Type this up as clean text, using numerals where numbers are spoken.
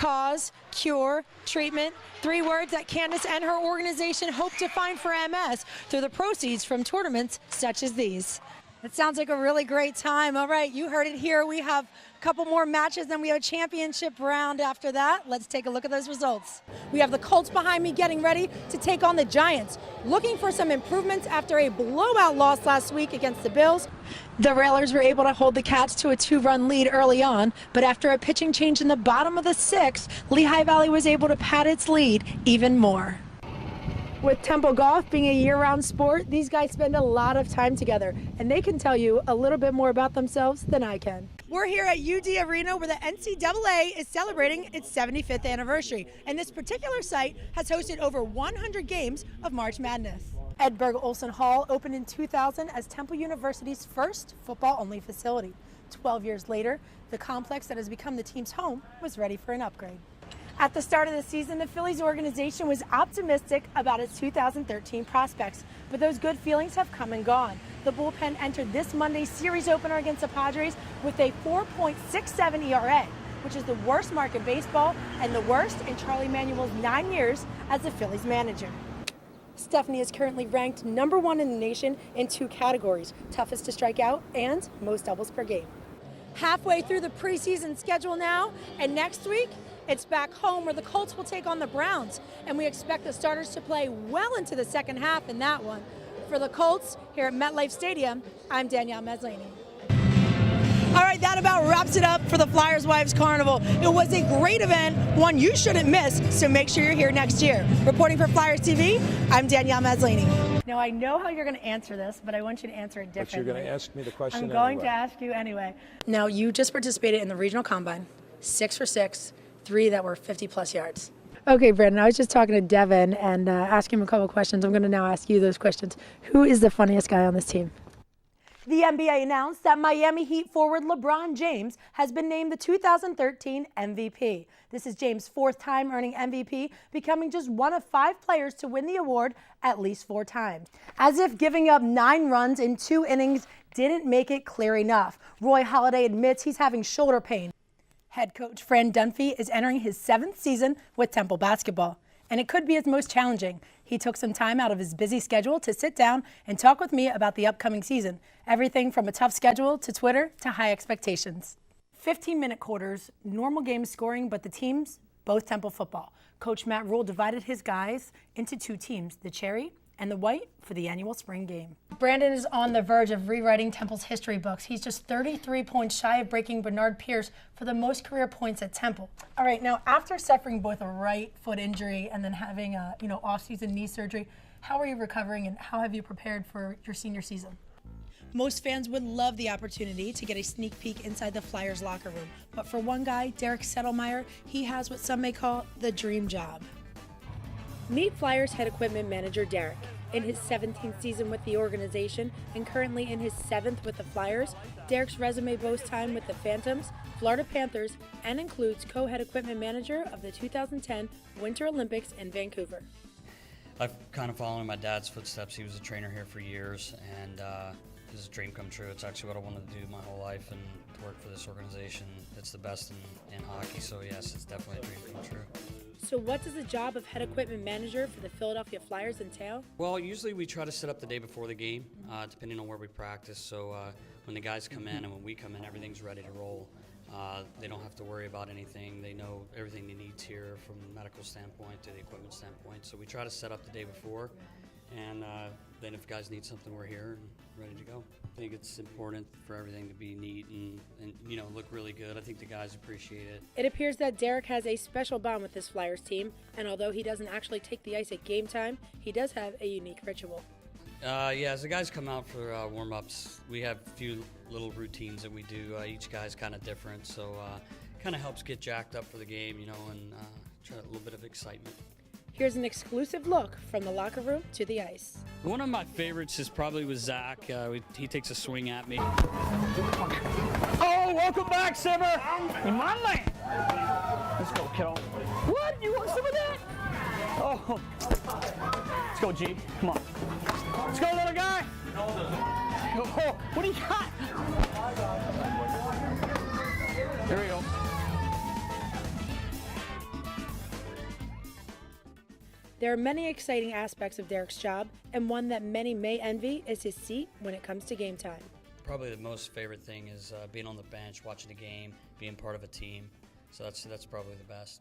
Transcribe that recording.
Cause, cure, treatment, 3 words that Candace and her organization hope to find for MS through the proceeds from tournaments such as these. It sounds like a really great time. All right, you heard it here. We have a couple more matches, then we have a championship round after that. Let's take a look at those results. We have the Colts behind me getting ready to take on the Giants, looking for some improvements after a blowout loss last week against the Bills. The Railers were able to hold the Cats to a 2-run lead early on, but after a pitching change in the bottom of the 6th, Lehigh Valley was able to pad its lead even more. With Temple Golf being a year-round sport, these guys spend a lot of time together, and they can tell you a little bit more about themselves than I can. We're here at UD Arena where the NCAA is celebrating its 75th anniversary, and this particular site has hosted over 100 games of March Madness. Edberg Olson Hall opened in 2000 as Temple University's first football-only facility. 12 years later, the complex that has become the team's home was ready for an upgrade. At the start of the season, the Phillies organization was optimistic about its 2013 prospects, but those good feelings have come and gone. The bullpen entered this Monday's series opener against the Padres with a 4.67 ERA, which is the worst mark in baseball and the worst in Charlie Manuel's 9 years as the Phillies manager. Stephanie is currently ranked #1 in the nation in 2 categories, toughest to strike out and most doubles per game. Halfway through the preseason schedule now, and next week, it's back home where the Colts will take on the Browns, and we expect the starters to play well into the second half in that one. For the Colts here at MetLife Stadium, I'm Danielle Maslany. All right, that about wraps it up for the Flyers Wives Carnival. It was a great event, one you shouldn't miss, so make sure you're here next year. Reporting for Flyers TV, I'm Danielle Maslany. Now, I know how you're going to answer this, but I want you to answer it differently. But you're going to ask me the question I'm going anyway. to ask you anyway. Now, you just participated in the regional combine, 6 for 6, 3 that were 50-plus yards. Okay, Brandon, I was just talking to Devin and asking him a couple questions. I'm going to now ask you those questions. Who is the funniest guy on this team? The NBA announced that Miami Heat forward LeBron James has been named the 2013 MVP. This is James' 4th time earning MVP, becoming just one of 5 players to win the award at least 4 times. As if giving up 9 runs in 2 innings didn't make it clear enough, Roy Halladay admits he's having shoulder pain. Head coach Fran Dunphy is entering his 7th season with Temple basketball, and it could be his most challenging. He took some time out of his busy schedule to sit down and talk with me about the upcoming season. Everything from a tough schedule to Twitter to high expectations. 15-minute quarters, normal game scoring, but the teams, both Temple football. Coach Matt Rule divided his guys into 2 teams, the Cherry and the White, for the annual spring game. Brandon is on the verge of rewriting Temple's history books. He's just 33 points shy of breaking Bernard Pierce for the most career points at Temple. All right, now after suffering both a right foot injury and then having a off-season knee surgery, how are you recovering and how have you prepared for your senior season? Most fans would love the opportunity to get a sneak peek inside the Flyers locker room. But for one guy, Derek Settlemyer, he has what some may call the dream job. Meet Flyers head equipment manager Derek. In his 17th season with the organization and currently in his 7th with the Flyers, Derek's resume boasts time with the Phantoms, Florida Panthers, and includes co-head equipment manager of the 2010 Winter Olympics in Vancouver. I've kind of followed in my dad's footsteps. He was a trainer here for years, and it was a dream come true. It's actually what I wanted to do my whole life, and to work for this organization. It's the best in hockey, so yes, it's definitely a dream come true. So what does the job of head equipment manager for the Philadelphia Flyers entail? Well, usually we try to set up the day before the game, depending on where we practice. So when the guys come in and when we come in, everything's ready to roll. They don't have to worry about anything. They know everything they need here from a medical standpoint to the equipment standpoint. So we try to set up the day before, and then if guys need something, we're here and ready to go. I think it's important for everything to be neat and look really good. I think the guys appreciate it. It appears that Derek has a special bond with this Flyers team, and although he doesn't actually take the ice at game time, he does have a unique ritual. Yeah, as the guys come out for warm-ups, we have a few little routines that we do. Each guy's kind of different, so kind of helps get jacked up for the game, and try a little bit of excitement. Here's an exclusive look from the locker room to the ice. One of my favorites is probably with Zach. He takes a swing at me. Oh, welcome back, Simmer. In my lane. Let's go, kiddo. What? You want some of that? Oh. Let's go, G. Come on. Let's go, little guy. Oh, what do you got? There we go. There are many exciting aspects of Derek's job, and one that many may envy is his seat when it comes to game time. Probably the most favorite thing is being on the bench, watching the game, being part of a team. So that's probably the best.